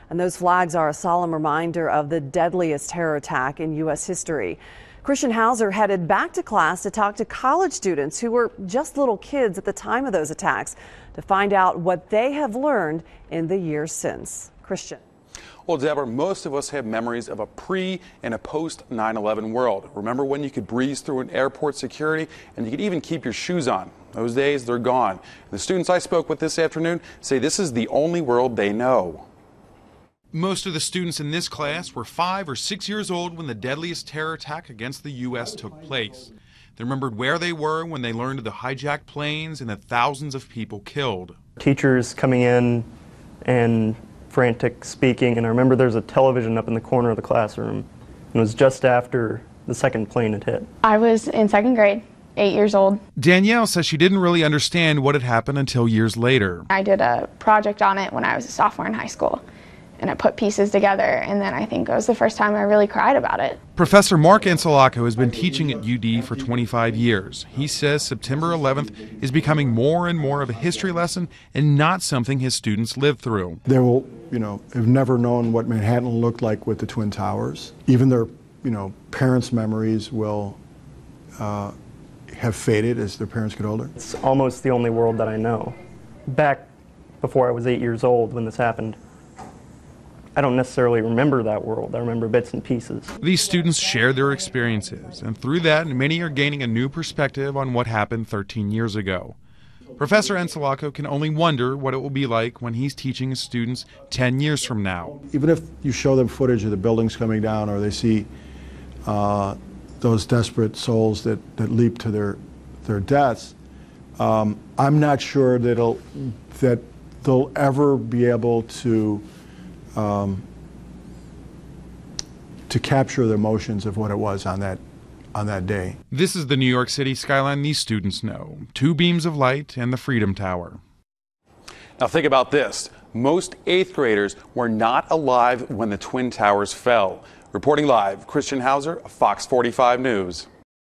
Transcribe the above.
And those flags are a solemn reminder of the deadliest terror attack in U.S. history. Christian Hauser headed back to class to talk to college students who were just little kids at the time of those attacks to find out what they have learned in the years since. Christian. Well, Deborah, most of us have memories of a pre and a post 9/11 world. Remember when you could breeze through an airport security and you could even keep your shoes on? Those days, they're gone. The students I spoke with this afternoon say this is the only world they know. Most of the students in this class were 5 or 6 years old when the deadliest terror attack against the U.S. took place. They remembered where they were when they learned of the hijacked planes and the thousands of people killed. Teachers coming in and frantic speaking, and I remember there's a television up in the corner of the classroom, and it was just after the second plane had hit. I was in second grade, 8 years old. Danielle says she didn't really understand what had happened until years later. I did a project on it when I was a sophomore in high school, and I put pieces together, and then I think it was the first time I really cried about it. Professor Mark Ensalaco has been teaching at UD for 25 years. He says September 11th is becoming more and more of a history lesson and not something his students live through. They will, have never known what Manhattan looked like with the Twin Towers. Even their, parents' memories will have faded as their parents get older. It's almost the only world that I know. Back before I was 8 years old when this happened, I don't necessarily remember that world. I remember bits and pieces. These students share their experiences, and through that, many are gaining a new perspective on what happened 13 years ago. Professor Ensalaco can only wonder what it will be like when he's teaching his students 10 years from now. Even if you show them footage of the buildings coming down, or they see those desperate souls that leap to their deaths, I'm not sure that they'll ever be able to capture the emotions of what it was on that day. This is the New York City skyline these students know. 2 beams of light and the Freedom Tower. Now think about this. Most 8th graders were not alive when the Twin Towers fell. Reporting live, Christian Hauser, Fox 45 News.